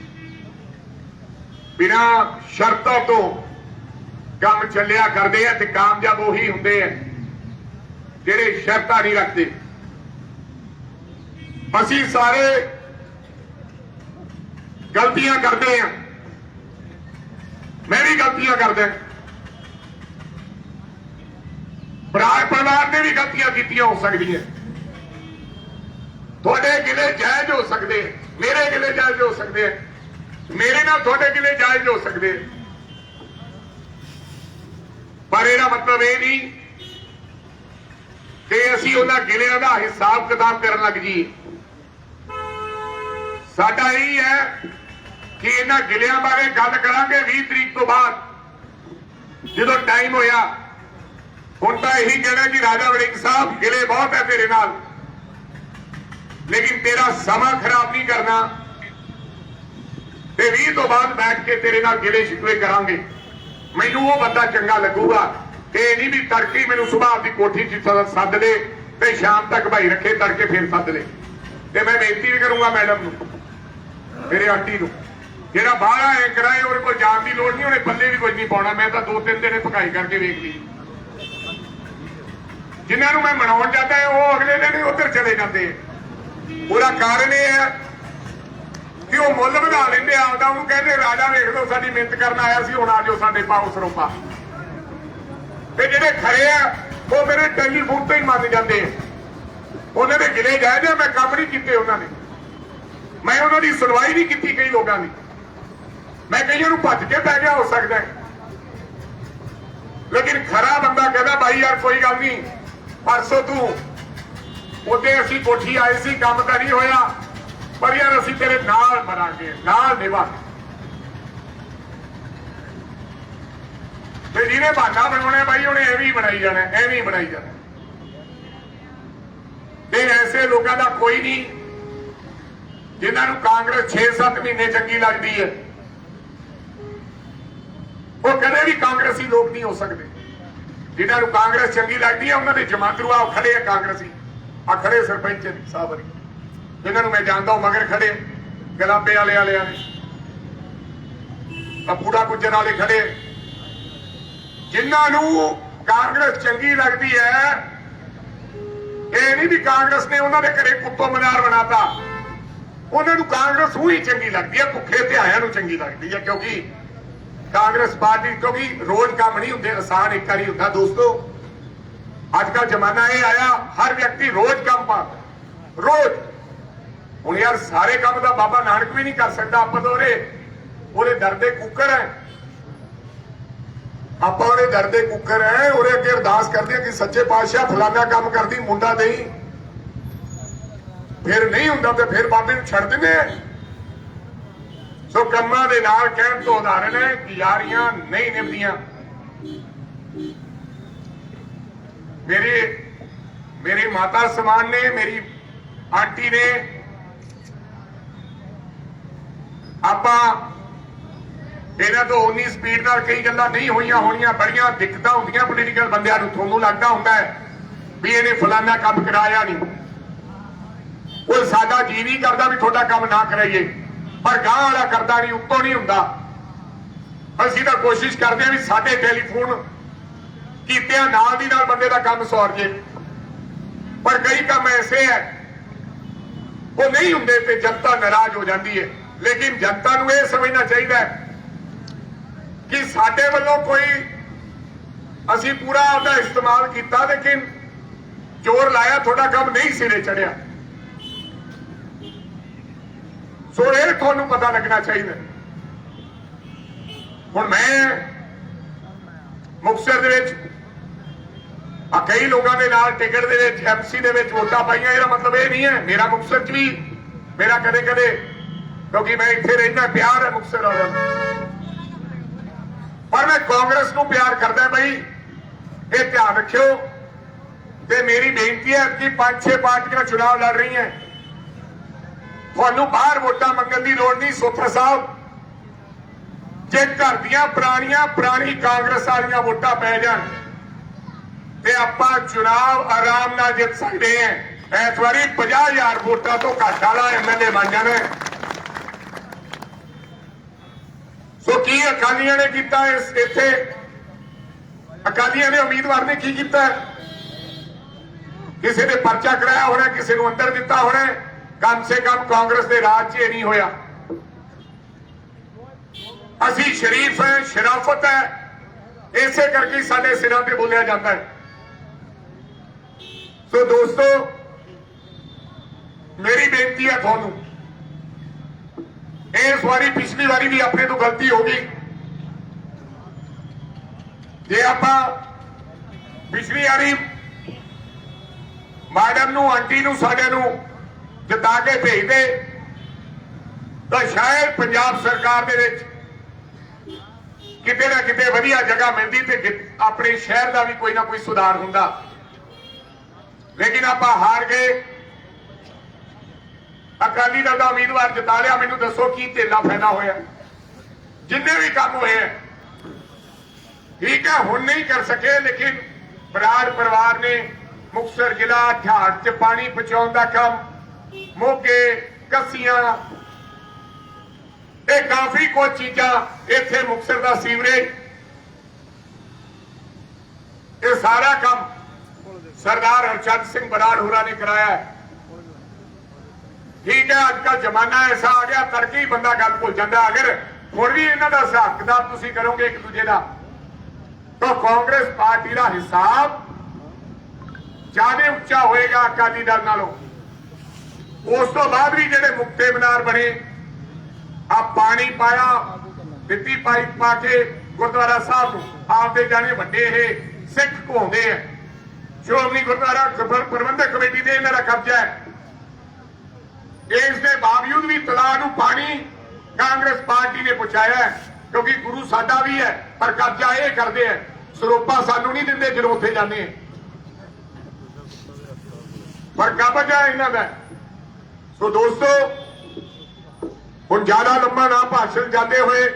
ਬਿਨਾਂ ਸ਼ਰਤਾਂ ਤੋਂ ਕੰਮ ਚੱਲਿਆ ਕਰਦੇ ਆ ਤੇ ਕਾਮਯਾਬ ਉਹੀ ਹੁੰਦੇ ਆ ਜਿਹੜੇ ਸ਼ਰਤਾਂ ਨਹੀਂ ਰੱਖਦੇ। ਅਸੀਂ ਸਾਰੇ ਗਲਤੀਆਂ ਕਰਦੇ ਆ, ਮੈਂ ਵੀ ਗਲਤੀਆਂ ਕਰਦਾ, ਪਰਿਵਾਰ ਨੇ ਵੀ ਗਲਤੀਆਂ ਕੀਤੀਆਂ ਹੋ ਸਕਦੀਆਂ। ਤੁਹਾਡੇ ਗਿਲੇ ਜਾਇਜ਼ ਹੋ ਸਕਦੇ, ਮੇਰੇ ਗਿਲੇ ਜਾਇਜ਼ ਹੋ ਸਕਦੇ, ਮੇਰੇ ਨਾਲ ਤੁਹਾਡੇ ਗਿਲੇ ਜਾਇਜ਼ ਹੋ ਸਕਦੇ, ਪਰ ਇਹਦਾ ਮਤਲਬ ਇਹ ਨਹੀਂ ਕਿ ਅਸੀਂ ਉਹਨਾਂ ਗਿਲਿਆਂ ਦਾ ਹਿਸਾਬ ਕਿਤਾਬ ਕਰਨ ਲੱਗ ਜੀ। ਸਾਡਾ ਇਹ ਹੈ ਕਿ ਇਹਨਾਂ ਗਿਲਿਆਂ ਬਾਰੇ ਗੱਲ ਕਰਾਂਗੇ 20 ਤਰੀਕ ਤੋਂ ਬਾਅਦ ਜਦੋਂ ਟਾਈਮ ਹੋਇਆ। ਹੁਣ ਤਾਂ ਇਹੀ ਕਹਿਣਾ ਕਿ ਰਾਜਾ ਵੜਿੰਗ ਸਾਹਿਬ ਗਿਲੇ ਬਹੁਤ ਹੈ ਤੇਰੇ ਨਾਲ, ਲੇਕਿਨ ਤੇਰਾ ਸਮਾਂ ਖਰਾਬ ਨਹੀਂ ਕਰਨਾ ਤੇ 20 ਤੋਂ ਬਾਅਦ ਬੈਠ ਕੇ ਤੇਰੇ ਨਾਲ ਗਿਲੇ ਸ਼ਿਕਵੇ ਕਰਾਂਗੇ। ਮੈਨੂੰ ਉਹ ਬੰਦਾ ਚੰਗਾ ਲੱਗੂਗਾ ਕਿ ਇਹ ਨਹੀਂ ਵੀ ਤੜਕੇ ਮੈਨੂੰ ਸੁਭਾਅ ਦੀ ਕੋਠੀ 'ਚ ਸੱਦ ਲੈ ਤੇ ਸ਼ਾਮ ਤੱਕ ਭਾਈ ਰੱਖੇ, ਤੜਕੇ ਫੇਰ ਸੱਦ ਲੈ। ਤੇ ਮੈਂ ਬੇਨਤੀ ਵੀ ਕਰੂੰਗਾ ਮੈਡਮ ਨੂੰ, ਮੇਰੇ ਆਂਟੀ ਨੂੰ, ਜਿਹੜਾ ਬਾਹਰ ਆਏ ਕਰਾਏ ਉਹਦੇ ਕੋਲ ਜਾਣ ਦੀ ਲੋੜ ਨਹੀਂ, ਉਹਨੇ ਪੱਲੇ ਵੀ ਕੁਝ ਨਹੀਂ ਪਾਉਣਾ। ਮੈਂ ਤਾਂ 2-3 ਦਿਨ ਭਕਾਈ ਕਰਕੇ ਵੇਖ ਲਈ। ਜਿਨ੍ਹਾਂ ਨੂੰ ਮੈਂ ਮਨਾਉਣ ਜਾਂਦਾ ਹੈ ਉਹ ਅਗਲੇ ਦਿਨ ਉੱਧਰ ਚਲੇ ਜਾਂਦੇ। ਉਹਦਾ ਕਾਰਨ ਇਹ ਹੈ ਕਿ ਉਹ ਮੁੱਲ ਵਧਾ ਲੈਂਦੇ ਆਪਦਾ, ਉਹਨੂੰ ਕਹਿੰਦੇ ਰਾਜਾ ਵੇਖ ਲਓ ਸਾਡੀ ਮਿਹਨਤ ਕਰਨ ਆਇਆ ਸੀ, ਹੁਣ ਆ ਜਾਓ ਸਾਡੇ ਪਾਓ ਸਰੋਪਾ। ਤੇ ਜਿਹੜੇ ਖਰੇ ਆ ਉਹ ਮੇਰੇ ਟੈਲੀਫੋਨ ਤੇ ਹੀ ਮੰਨ ਜਾਂਦੇ। ਉਹਨਾਂ ਦੇ ਗਿਲੇ ਜਾਇਦੇ ਮੈਂ ਕੰਮ ਨਹੀਂ ਕੀਤੇ ਉਹਨਾਂ ਨੇ, ਮੈਂ ਉਹਨਾਂ ਦੀ ਸੁਣਵਾਈ ਨਹੀਂ ਕੀਤੀ ਕਈ ਲੋਕਾਂ ਦੀ, ਮੈਂ ਕਈਆਂ ਨੂੰ ਭੱਜ ਕੇ ਪੈ ਗਿਆ ਹੋ ਸਕਦਾ, ਲੇਕਿਨ ਖਰਾ ਬੰਦਾ ਕਹਿੰਦਾ ਭਾਈ ਯਾਰ ਕੋਈ ਗੱਲ ਨਹੀਂ, ਪਰਸੋਂ ਤੂੰ ਉਹਦੇ ਅਸੀਂ ਕੋਠੀ ਆਏ ਸੀ, ਕੰਮ ਤਾਂ ਨਹੀਂ ਹੋਇਆ, ਪਰ ਯਾਰ ਅਸੀਂ ਤੇਰੇ ਨਾਲ ਮਰਾਂਗੇ, ਨਾਲ ਨਿਭਾਂਗੇ। ਤੇ ਜਿਹਨੇ ਬਹਾਨਾ ਬਣਾਉਣਾ ਭਾਈ ਉਹਨੇ ਐਵੇਂ ਹੀ ਬਣਾਈ ਜਾਣਾ, ਐਵੇਂ ਹੀ ਬਣਾਈ ਜਾਣਾ। ਤੇ ਐਸੇ ਲੋਕਾਂ ਦਾ ਕੋਈ ਨਹੀਂ ਜਿਨ੍ਹਾਂ ਨੂੰ ਕਾਂਗਰਸ 6-7 ਮਹੀਨੇ ਚੰਗੀ ਲੱਗਦੀ ਹੈ, ਉਹ ਕਦੇ ਵੀ ਕਾਂਗਰਸੀ ਲੋਕ ਨਹੀਂ ਹੋ ਸਕਦੇ। ਜਿਨ੍ਹਾਂ ਨੂੰ ਕਾਂਗਰਸ ਚੰਗੀ ਲੱਗਦੀ ਹੈ ਉਹਨਾਂ ਦੇ ਜਮਾਤਰੂ ਆ ਖੜੇ ਆ ਕਾਂਗਰਸੀ, ਆ ਖੜੇ ਸਰਪੰਚ ਸਾਹਿਬ ਨੇ, ਜਿਨ੍ਹਾਂ ਨੂੰ ਮੈਂ ਜਾਣਦਾ ਹਾਂ ਮਗਰ ਖੜੇ ਗਲਾਬੇ ਵਾਲਿਆਂ ਨੇ, ਪੂੜਾ ਗੁੱਜਰ ਵਾਲੇ ਖੜੇ। ਜਿਨ੍ਹਾਂ ਨੂੰ ਕਾਂਗਰਸ ਚੰਗੀ ਲੱਗਦੀ ਹੈ, ਇਹ ਨਹੀਂ ਵੀ ਕਾਂਗਰਸ ਨੇ ਉਹਨਾਂ ਦੇ ਘਰੇ ਕੁੱਤੋ ਮਨਾਰ ਬਣਾਤਾ, ਉਹਨਾਂ ਨੂੰ ਕਾਂਗਰਸ ਉਹੀ ਚੰਗੀ ਲੱਗਦੀ ਹੈ, ਭੁੱਖੇ ਧਿਆਇਆਂ ਨੂੰ ਚੰਗੀ ਲੱਗਦੀ ਹੈ। ਕਿਉਂਕਿ ਕਾਂਗਰਸ ਪਾਰਟੀ, ਕਿਉਂਕਿ ਰੋਜ਼ ਕੰਮ ਨਹੀਂ ਹੁੰਦੇ, ਆਸਾਨ ਇੱਕ ਵਾਰੀ ਹੁੰਦਾ ਦੋਸਤੋ। ਅੱਜ ਕੱਲ ਜ਼ਮਾਨਾ ਇਹ ਆਇਆ ਹਰ ਵਿਅਕਤੀ ਰੋਜ਼ ਕੰਮ ਪਾਉਂਦਾ, ਰੋਜ਼। ਹੁਣ ਯਾਰ ਸਾਰੇ ਕੰਮ ਦਾ ਬਾਬਾ ਨਾਨਕ ਵੀ ਨਹੀਂ ਕਰ ਸਕਦਾ, ਆਪਾਂ ਤਾਂ ਉਹਦੇ ਦਰ ਦੇ ਕੁੱਕਰ ਹੈ, ਆਪਾਂ ਉਹਦੇ ਦਰ ਦੇ ਕੁੱਕਰ ਹੈ, ਉਹਦੇ ਅੱਗੇ ਅਰਦਾਸ ਕਰਦੇ ਆ ਕਿ ਸੱਚੇ ਪਾਤਸ਼ਾਹ ਫਲਾਨਾ ਕੰਮ ਕਰਦੀ ਮੁੰਡਾ ਨਹੀਂ, ਫਿਰ ਨਹੀਂ ਹੁੰਦਾ ਤੇ ਫਿਰ ਬਾਬੇ ਨੂੰ ਛੱਡ ਦਿੰਦੇ ਆ। ਸੋ ਕੰਮਾਂ ਦੇ ਨਾਲ ਕਹਿਣ ਤੋਂ ਉਦਾਹਰਨ ਹੈ ਕਿ ਯਾਰੀਆਂ ਨਹੀਂ ਨਿਭਦੀਆਂ। ਮੇਰੀ ਮਾਤਾ ਸਮਾਨ ਨੇ, ਮੇਰੀ ਆਂਟੀ ਨੇ, ਆਪਾਂ ਇਹਨਾਂ ਤੋਂ ਉਨੀ ਸਪੀਡ ਨਾਲ ਕਈ ਗੱਲਾਂ ਨਹੀਂ ਹੋਈਆਂ ਹੋਣੀਆਂ, ਬੜੀਆਂ ਦਿੱਕਤਾਂ ਹੁੰਦੀਆਂ ਪੋਲੀਟੀਕਲ ਬੰਦਿਆਂ ਨੂੰ। ਤੁਹਾਨੂੰ ਲੱਗਦਾ ਹੁੰਦਾ ਹੈ ਵੀ ਇਹਨੇ ਫਲਾਨਾ ਕੰਮ ਕਰਾਇਆ ਨਹੀਂ, ਉਹ ਸਾਡਾ ਜੀ ਨਹੀਂ ਕਰਦਾ ਵੀ ਤੁਹਾਡਾ ਕੰਮ ਨਾ ਕਰਾਈਏ, ਪਰ ਗਾਂ ਵਾਲਾ ਕਰਦਾ ਨਹੀਂ, ਉੱਤੋਂ ਨਹੀਂ ਹੁੰਦਾ। ਅਸੀਂ ਤਾਂ ਕੋਸ਼ਿਸ਼ ਕਰਦੇ ਹਾਂ ਵੀ ਸਾਡੇ ਟੈਲੀਫੋਨ ਕੀਤਿਆਂ ਨਾਲ ਦੀ ਨਾਲ ਬੰਦੇ ਦਾ ਕੰਮ ਸੌਰ ਜੇ, ਪਰ ਕਈ ਕੰਮ ਐਸੇ ਹੈ ਉਹ ਨਹੀਂ ਹੁੰਦੇ ਤੇ ਜਨਤਾ ਨਾਰਾਜ਼ ਹੋ ਜਾਂਦੀ ਹੈ। ਲੇਕਿਨ ਜਨਤਾ ਨੂੰ ਇਹ ਸਮਝਣਾ ਚਾਹੀਦਾ ਹੈ ਕਿ ਸਾਡੇ ਵੱਲੋਂ ਕੋਈ ਅਸੀਂ ਪੂਰਾ ਉਹਦਾ ਇਸਤੇਮਾਲ ਕੀਤਾ, ਲੇਕਿਨ ਜ਼ੋਰ ਲਾਇਆ, ਤੁਹਾਡਾ ਕੰਮ ਨਹੀਂ ਸਿਰੇ ਚੜਿਆ। ਸੋ ਇਹ ਤੁਹਾਨੂੰ ਪਤਾ ਲੱਗਣਾ ਚਾਹੀਦਾ। ਹੁਣ ਮੈਂ ਮੁਕਤਸਰ ਦੇ ਵਿੱਚ ਕਈ ਲੋਕਾਂ ਦੇ ਨਾਲ ਟਿਕਟ ਦੇ ਵਿੱਚ ਐਮਸੀ ਦੇ ਵਿੱਚ ਵੋਟਾਂ ਪਾਈਆਂ। ਇਹਦਾ ਮਤਲਬ ਇਹ ਨਹੀਂ ਹੈ ਮੇਰਾ ਮੁਕਤਸਰ 'ਚ ਵੀ ਮੇਰਾ ਕਦੇ ਕਦੇ, ਕਿਉਂਕਿ ਮੈਂ ਇੱਥੇ ਰਹਿੰਦਾ, ਪਿਆਰ ਹੈ ਮੁਕਤਸਰ ਵਾਲਿਆਂ ਨੂੰ, ਪਰ ਮੈਂ ਕਾਂਗਰਸ ਨੂੰ ਪਿਆਰ ਕਰਦਾ ਬਈ, ਇਹ ਧਿਆਨ ਰੱਖਿਓ। ਤੇ ਮੇਰੀ ਬੇਨਤੀ ਹੈ ਕਿ 5-6 ਪਾਰਟੀਆਂ ਚੁਣਾਵ ਲੜ ਰਹੀਆਂ, ਤੁਹਾਨੂੰ ਬਾਹਰ ਵੋਟਾਂ ਮੰਗਣ ਦੀ ਲੋੜ ਨਹੀਂ। ਸੋਥਾ ਸਾਹਿਬ, ਜੇ ਘਰ ਦੀਆਂ ਪੁਰਾਣੀ ਕਾਂਗਰਸ ਵਾਲੀਆਂ ਵੋਟਾਂ ਪੈ ਜਾਣ ਤੇ ਆਪਾਂ ਚੁਣਾਵ ਆਰਾਮ ਨਾਲ ਜਿੱਤ ਸਕਦੇ ਹਾਂ। ਇਸ ਵਾਰੀ 50,000 ਵੋਟਾਂ ਤੋਂ ਘੱਟ ਵਾਲਾ ਐਮਐਲਏ ਬਣ ਜਾਣਾ ਹੈ। ਸੋ ਕੀ ਅਕਾਲੀਆਂ ਨੇ ਕੀਤਾ ਇੱਥੇ? ਅਕਾਲੀਆਂ ਦੇ ਉਮੀਦਵਾਰ ਨੇ ਕੀ ਕੀਤਾ? ਕਿਸੇ ਨੇ ਪਰਚਾ ਕਰਾਇਆ ਹੋਣਾ, ਕਿਸੇ ਨੂੰ ਅੰਦਰ ਦਿੱਤਾ ਹੋਣਾ। ਕਮ ਸੇ ਕਮ ਕਾਂਗਰਸ ਦੇ ਰਾਜ 'ਚ ਇਹ ਨਹੀਂ ਹੋਇਆ। ਅਸੀਂ ਸ਼ਰੀਫ ਹੈ, ਸ਼ਰਾਫਤ ਹੈ, ਇਸੇ ਕਰਕੇ ਸਾਡੇ ਸਿਰਾਂ ਤੇ ਬੋਲਿਆ ਜਾਂਦਾ ਹੈ। ਸੋ ਦੋਸਤੋ, ਮੇਰੀ ਬੇਨਤੀ ਹੈ ਤੁਹਾਨੂੰ, ਇਸ ਵਾਰੀ ਪਿਛਲੀ ਵਾਰੀ ਵੀ ਆਪਣੇ ਤੋਂ ਗਲਤੀ ਹੋ ਗਈ। ਜੇ ਆਪਾਂ ਪਿਛਲੀ ਵਾਰੀ ਮੈਡਮ ਨੂੰ, ਆਂਟੀ ਨੂੰ, ਸਾਡੇ ਨੂੰ ਜਿਤਾ ਕੇ ਭੇਜਦੇ ਤਾਂ ਸ਼ਾਇਦ ਪੰਜਾਬ ਸਰਕਾਰ ਦੇ ਵਿੱਚ ਕਿਤੇ ਨਾ ਕਿਤੇ ਵਧੀਆ ਜਗ੍ਹਾ ਮਿਲਦੀ ਤੇ ਆਪਣੇ ਸ਼ਹਿਰ ਦਾ ਵੀ ਕੋਈ ਨਾ ਕੋਈ ਸੁਧਾਰ ਹੁੰਦਾ। ਲੇਕਿਨ ਆਪਾਂ ਹਾਰ ਗਏ। ਅਕਾਲੀ ਦਲ ਦਾ ਉਮੀਦਵਾਰ ਜਿਤਾ ਲਿਆ। ਮੈਨੂੰ ਦੱਸੋ ਕੀ ਧੇਲਾ ਫਾਇਦਾ ਹੋਇਆ? ਜਿੰਨੇ ਵੀ ਕੰਮ ਹੋਏ ਹੈ ਠੀਕ ਹੈ, ਹੁਣ ਨਹੀਂ ਕਰ ਸਕੇ, ਲੇਕਿਨ ਬਰਾੜ ਪਰਿਵਾਰ ਨੇ ਮੁਕਤਸਰ ਜ਼ਿਲ੍ਹਾ ਠਾੜ 'ਚ ਪਾਣੀ ਪਹੁੰਚਾਉਣ ਦਾ ਕੰਮ, ਮੋਗੇ, ਕੱਸੀਆਂ, ਇਹ ਕਾਫੀ ਕੁਝ ਚੀਜ਼ਾਂ, ਇੱਥੇ ਮੁਕਤਸਰ ਦਾ ਸੀਵਰੇਜ, ਇਹ ਸਾਰਾ ਕੰਮ ਸਰਦਾਰ ਹਰਚੰਦ ਸਿੰਘ ਬਰਾੜ ਹੋਰਾਂ ਨੇ ਕਰਾਇਆ ਹੈ। ਠੀਕ ਹੈ, ਅੱਜ ਕੱਲ ਜ਼ਮਾਨਾ ਐਸਾ ਆ ਗਿਆ, ਤੜਕੇ ਹੀ ਬੰਦਾ ਗੱਲ ਭੁੱਲ ਜਾਂਦਾ। ਅਗਰ ਹੁਣ ਵੀ ਇਹਨਾਂ ਦਾ ਹਿਸਾਬ ਤੁਸੀਂ ਕਰੋਗੇ ਇੱਕ ਦੂਜੇ ਦਾ, ਤਾਂ ਕਾਂਗਰਸ ਪਾਰਟੀ ਦਾ ਹਿਸਾਬ ਜ਼ਿਆਦਾ ਉੱਚਾ ਹੋਏਗਾ ਅਕਾਲੀ ਦਲ ਨਾਲੋਂ। ਉਸ ਤੋਂ ਬਾਅਦ ਵੀ ਜਿਹੜੇ ਮੁਕਤੇ ਮੀਨਾਰ ਬਣੇ, ਆ ਪਾਣੀ ਪਾਇਆ, ਮਿੱਟੀ ਪਾਈਪ ਪਾ ਕੇ ਗੁਰਦੁਆਰਾ ਸਾਹਿਬ ਨੂੰ ਆਪਦੇ ਜਾਣੇ ਵੱਡੇ ਇਹ ਸਿੱਖ ਘੁੰਮਦੇ ਆ। ਸ਼੍ਰੋਮਣੀ ਗੁਰਦੁਆਰਾ ਪ੍ਰਬੰਧਕ ਕਮੇਟੀ ਦੇ ਇਹਨਾਂ ਦਾ ਕਬਜ਼ਾ ਹੈ। ਇਸ ਦੇ ਬਾਵਜੂਦ ਵੀ ਤਲਾਅ ਨੂੰ ਪਾਣੀ ਕਾਂਗਰਸ ਪਾਰਟੀ ਨੇ ਪਹੁੰਚਾਇਆ ਹੈ, ਕਿਉਂਕਿ ਗੁਰੂ ਸਾਡਾ ਵੀ ਹੈ, ਪਰ ਕਬਜ਼ਾ ਇਹ ਕਰਦੇ ਆ, ਸਰੋਪਾ ਸਾਨੂੰ ਨਹੀਂ ਦਿੰਦੇ ਜਦੋਂ ਉੱਥੇ ਜਾਂਦੇ ਆ, ਪਰ ਕਬਜ਼ਾ ਇਹਨਾਂ ਦਾ। ਸੋ ਦੋਸਤੋ, ਹੁਣ ਜ਼ਿਆਦਾ ਲੰਮਾ ਨਾ ਭਾਸ਼ਣ ਜਾਂਦੇ ਹੋਏ,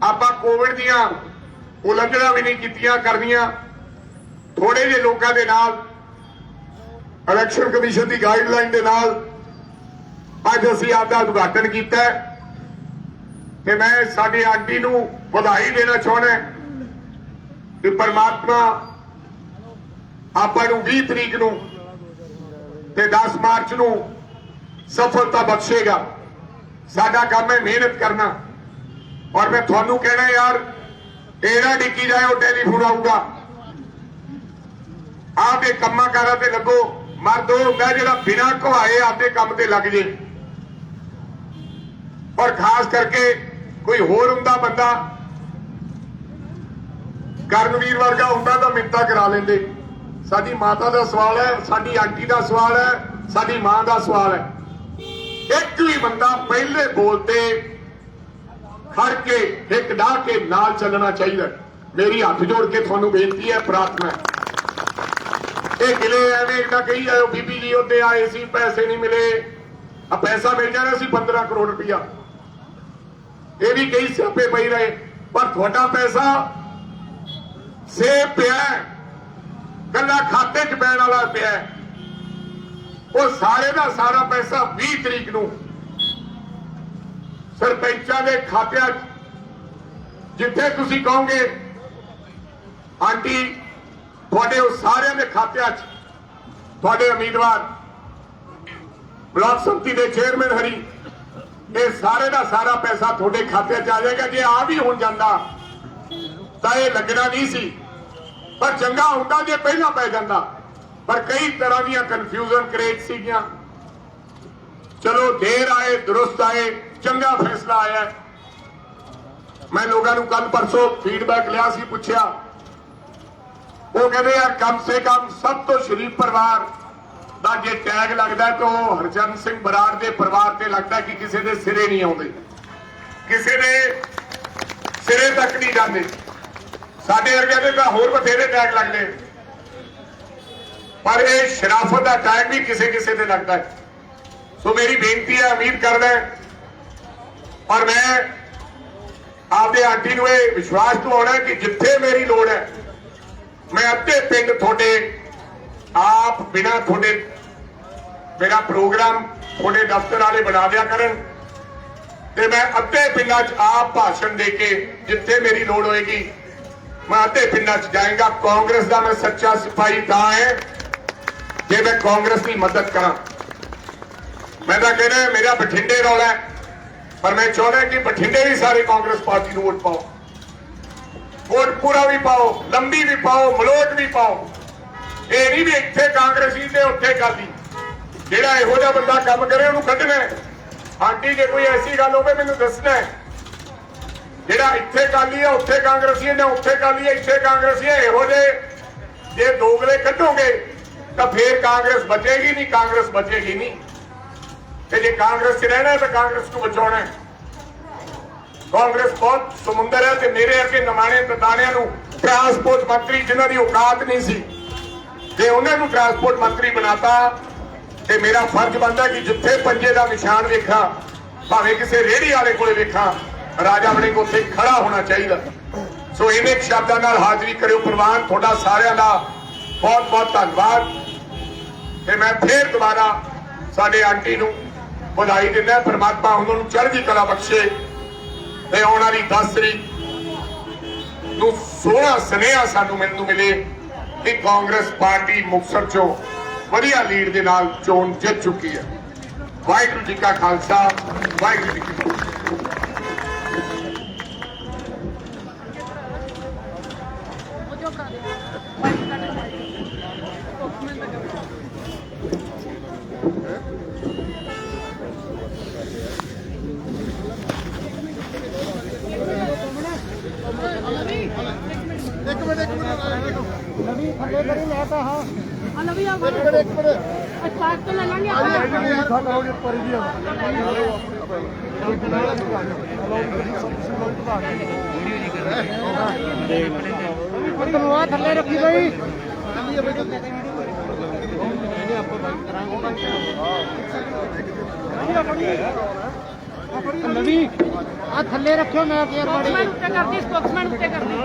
ਆਪਾਂ ਕੋਵਿਡ ਦੀਆਂ ਉਲੰਘਣਾ ਵੀ ਨਹੀਂ ਕੀਤੀਆਂ ਕਰਨੀਆਂ। ਥੋੜੇ ਜਿਹੇ ਲੋਕਾਂ ਦੇ ਨਾਲ, ਇਲੈਕਸ਼ਨ ਕਮਿਸ਼ਨ ਦੀ ਗਾਈਡਲਾਈਨ ਦੇ ਨਾਲ ਅੱਜ ਅਸੀਂ ਆਪਦਾ ਉਦਘਾਟਨ ਕੀਤਾ ਤੇ ਮੈਂ ਸਾਡੀ ਆਂਟੀ ਨੂੰ ਵਧਾਈ ਦੇਣਾ ਚਾਹੁੰਦਾ ਕਿ ਪਰਮਾਤਮਾ ਆਪਾਂ ਨੂੰ 20 ਤਰੀਕ ਨੂੰ ਤੇ 10 ਮਾਰਚ ਨੂੰ ਸਫਲਤਾ ਬਖਸ਼ੇਗਾ। ਸਾਡਾ ਕੰਮ ਹੈ ਮਿਹਨਤ ਕਰਨਾ। ਔਰ ਮੈਂ ਤੁਹਾਨੂੰ ਕਹਿਣਾ ਯਾਰ, ਇਹਦਾ ਡਿੱਕੀ ਜਾਓ, ਟੈਲੀਫੋਨ ਆਊਗਾ, ਆਪਦੇ ਕੰਮਾਂ ਕਾਰਾਂ ਤੇ ਲੱਗੋ। ਮਰਦ ਉਹ ਹੁੰਦਾ ਜਿਹੜਾ ਬਿਨਾਂ ਘਵਾਏ ਆਪਦੇ ਕੰਮ ਤੇ ਲੱਗ ਜੇ। ਔਰ ਖਾਸ ਕਰਕੇ ਕੋਈ ਹੋਰ ਹੁੰਦਾ ਬੰਦਾ, ਕਰਨਵੀਰ ਵਰਗਾ ਹੁੰਦਾ ਤਾਂ ਮਿੰਤਾ ਕਰਾ ਲੈਂਦੇ। ਸਾਡੀ ਮਾਤਾ ਦਾ ਸਵਾਲ ਹੈ, ਸਾਡੀ ਆਂਟੀ ਦਾ ਸਵਾਲ ਹੈ, ਸਾਡੀ ਮਾਂ ਦਾ ਸਵਾਲ ਹੈ। ਇੱਕ ਵੀ ਬੰਦਾ ਪਹਿਲੇ ਬੋਲ ਤੇ ਖੜ ਕੇ ਇੱਕ ਡਾਹ ਕੇ ਨਾਲ ਚੱਲਣਾ ਚਾਹੀਦਾ। ਮੇਰੀ ਹੱਥ ਜੋੜ ਕੇ ਤੁਹਾਨੂੰ ਬੇਨਤੀ ਹੈ, ਪ੍ਰਾਰਥਨਾ ਹੈ। ਇਹ ਗਿਲੇ ਐਵੇਂ ਨਾ ਕਹੀ ਜਾਓ ਬੀਬੀ ਜੀ ਉਹਦੇ ਆਏ ਸੀ, ਪੈਸੇ ਨਹੀਂ ਮਿਲੇ। ਆ ਪੈਸਾ ਮਿਲ ਜਾਣਾ ਸੀ 15 ਕਰੋੜ ਰੁਪਇਆ, ਇਹ ਵੀ ਕਈ ਸਿਆਪੇ ਪਈ ਰਹੇ, ਪਰ ਤੁਹਾਡਾ ਪੈਸਾ ਸੇਵ ਪਿਆ, ਕੱਲਾ ਖਾਤੇ 'ਚ ਪੈਣ ਵਾਲਾ ਪਿਆ। ਉਹ ਸਾਰੇ ਦਾ ਸਾਰਾ ਪੈਸਾ 20 ਤਰੀਕ ਨੂੰ ਸਰਪੰਚਾਂ ਦੇ ਖਾਤਿਆਂ 'ਚ, ਜਿੱਥੇ ਤੁਸੀਂ ਕਹੋਗੇ ਆਂਟੀ ਤੁਹਾਡੇ ਉਹ ਸਾਰਿਆਂ ਦੇ ਖਾਤਿਆਂ 'ਚ, ਤੁਹਾਡੇ ਉਮੀਦਵਾਰ, ਬਲਾਕ ਸੰਮਤੀ ਦੇ ਚੇਅਰਮੈਨ ਹਰੀ, ਇਹ ਸਾਰੇ ਦਾ ਸਾਰਾ ਪੈਸਾ ਤੁਹਾਡੇ ਖਾਤੇ 'ਚ ਆ ਜਾਏਗਾ। ਜੇ ਆ ਵੀ ਹੋ ਜਾਂਦਾ ਤਾਂ ਇਹ ਲੱਗਣਾ ਨਹੀਂ ਸੀ, ਪਰ ਚੰਗਾ ਹੁੰਦਾ ਜੇ ਪਹਿਲਾਂ ਪੈ ਜਾਂਦਾ। ਪਰ ਕਈ ਤਰ੍ਹਾਂ ਦੀਆਂ ਕਨਫਿਊਜ਼ਨ ਕ੍ਰੀਏਟ ਸੀਗੀਆਂ। ਚਲੋ ਦੇਰ ਆਏ ਦੁਰਸਤ ਆਏ, ਚੰਗਾ ਫੈਸਲਾ ਆਇਆ। ਮੈਂ ਲੋਕਾਂ ਨੂੰ ਕੱਲ ਪਰਸੋਂ ਫੀਡਬੈਕ ਲਿਆ ਸੀ, ਪੁੱਛਿਆ, ਉਹ ਕਹਿੰਦੇ ਯਾਰ ਕਮ ਸੇ ਕਮ ਸਭ ਤੋਂ ਸ਼ਰੀਫ ਪਰਿਵਾਰ ਦਾ ਜੇ ਟੈਗ ਲੱਗਦਾ ਤਾਂ ਉਹ ਹਰਚੰਦ ਸਿੰਘ ਬਰਾੜ ਦੇ ਪਰਿਵਾਰ ਤੇ ਲੱਗਦਾ ਕਿ ਕਿਸੇ ਦੇ ਸਿਰੇ ਨਹੀਂ ਆਉਂਦੇ, ਕਿਸੇ ਦੇ ਸਿਰੇ ਤੱਕ ਨਹੀਂ ਜਾਂਦੇ। ਸਾਡੇ ਵਰਗਿਆਂ ਦੇ ਤਾਂ ਹੋਰ ਬਥੇਰੇ ਟੈਗ ਲੱਗਦੇ, ਪਰ ਇਹ ਸ਼ਰਾਫਤ ਦਾ ਟੈਗ ਵੀ ਕਿਸੇ ਕਿਸੇ ਤੇ ਲੱਗਦਾ ਹੈ। ਸੋ ਮੇਰੀ ਬੇਨਤੀ ਹੈ, ਉਮੀਦ ਕਰਦਾ ਔਰ ਮੈਂ ਆਪਦੇ ਆਂਟੀ ਨੂੰ ਇਹ ਵਿਸ਼ਵਾਸ ਦਿਵਾਉਣਾ ਕਿ ਜਿੱਥੇ ਮੇਰੀ ਲੋੜ ਹੈ मैं अद्धे पिंड थोड़े आप बिना थोड़े मेरा प्रोग्राम थोड़े दफ्तर वाले बना दिया करन ते मैं अद्धे पिंडां च आप भाषण दे के जिथे मेरी लोड़ होएगी मैं अद्धे पिंडां च जाएगा। कांग्रेस का मैं सच्चा सिपाही तां है जे मैं कांग्रेस की मदद करा। मैं तो कहना मेरा बठिंडे रौला है पर मैं चाहता कि बठिंडे भी सारे कांग्रेस पार्टी को वोट पाओ, वोट पूरा भी पाओ, लंबी भी पाओ, मलोट भी पाओ। ये नहीं भी इतने कांग्रेसी ते उत्थे काली जेड़ा इहो जिहा बंदा काम करे उन्होंने कढ़ना है। आंटी जे कोई ऐसी गल होवे मैनूं दसना है जेड़ा इत्थे काली है उत्थे कांग्रेसी है, उत्थे काली है इत्थे कांग्रेसी है। इहो जे दोगले कढ़ोगे तो फिर कांग्रेस बचेगी नहीं, कांग्रेस बचेगी नहीं। ते जे कांग्रेस च रहना है तो कांग्रेस को बचाना है। कांग्रेस बहुत समुंदर है ते मेरे अगे नमाणे तताणियां नूं ट्रांसपोर्ट मंत्री जिन्हां दी औकात नहीं सी ते उन्हां नूं ट्रांसपोर्ट मंत्री बनाता ते मेरा फर्ज बनता कि जिथे पंजे का निशान वेखा भावें किसी रेहड़ी वाले को वेखा राजा वड़िंग उत्थे खड़ा होना चाहिए। सो इन्हें शब्दों नाल हाजरी करो प्रवान। थोड़ा सारिਆਂ ਦਾ बहुत बहुत धन्यवाद ते मैं फिर दोबारा साडे आंटी नूं बधाई दिंदा। परमात्मा उन्होंने चढ़दी कला बख्शे ते आउण वाली 10 तरीक नूं सोहना सुनेहा सानूं मैनूं मिले कि कांग्रेस पार्टी मुक्तसर चों वधिया लीड दे नाल चोण जित चुकी है। वाहिगुरू जी का खालसा वाहिगुरू जी की फतेह। थल्ले रखी भाई नवी आ थल्ले रखियो मैं स्पोक्समैन उत्ते करनी ओ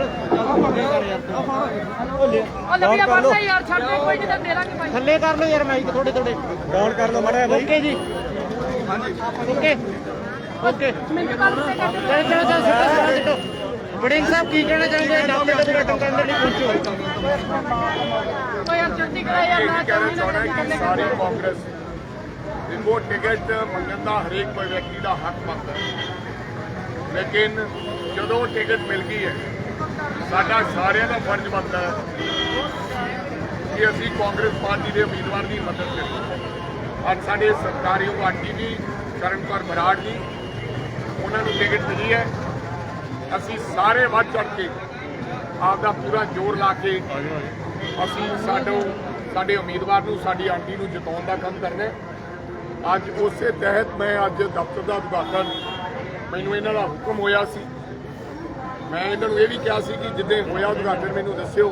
लवी आ बढ़ता यार छੱਡ ਦੇ ਕੋਈ ਨਹੀਂ ਤਾਂ ਤੇਰਾ ਕੀ ਭਾਈ थल्ले कर लो यार माइक थोड़े थोड़े ਡਾਊਨ ਕਰ ਲਓ ਮਾੜਾ ਜਿਹਾ ओके जी ओके ओके ਮਿੰਟ ਬਾਅਦ ਉੱਤੇ ਕਰ ਦੇ चलो चलो चलो सिटो वड़िंग साहब की कहना चाहेंगे डॉक्टर का उद्घाटन करने लिए पहुंचो ਓ ਯਾਰ ਜਲਦੀ ਕਰਾ ਯਾਰ ਮੈਂ कहना चाहना है कि सारी कांग्रेस इनको टिकट मंगन का हरेक कोई व्यक्ति का हक बनता है, लेकिन जो टिकट मिल गई है साडा सारिਆਂ ਦਾ फर्ज बनता है कि असी कांग्रेस पार्टी के उम्मीदवार की मदद करें। आज साडे सरकारी आंटी जी करण कौर बराड़ जी उन्होंने टिकट मिली है। असी सारे बढ़ चढ़ के आपका पूरा जोर ला के असी साडे उम्मीदवार नूं साडी आंटी नूं जिताउण दा काम करना है। अज उस तहत मैं अज दफ्तर का उद्घाटन मैनूं इन्हां दा हुक्म होया सी। मैं इन्हां नूं ये भी कहा सी कि जिद्दे होया उद्घाटन मैनूं दस्सिओ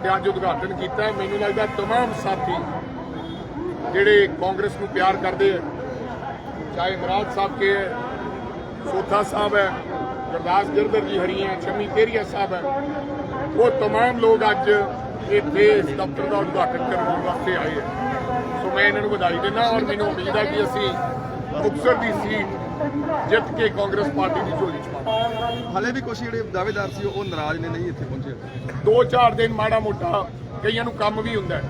ते अज उद्घाटन कीता। मैनूं लगदा तमाम साथी जिहड़े कांग्रेस नूं प्यार करदे है, चाहे इमरान साहब के है, सोथा साहब है, गुरदास गिरधर जी हरी हैं, शमी तेरिया साहब है, वो तमाम लोग अज इत्थे इस दफ्तर का उद्घाटन करने वास्ते आए हैं। सो मैं इन्होंने बधाई देना और मैनूं उम्मीद है कि असी मुक्तसर की सीट जित के कांग्रेस पार्टी की झोली च पावांगे। हाले भी कुछ ਜਿਹੜੇ ਦਾਅਵੇਦਾਰ ਸੀ ਉਹ ਨਾਰਾਜ਼ ਨੇ ਨਹੀਂ ਇੱਥੇ ਪਹੁੰਚੇ। 2-4 दिन माड़ा मोटा कईयां नूं काम भी हुंदा है,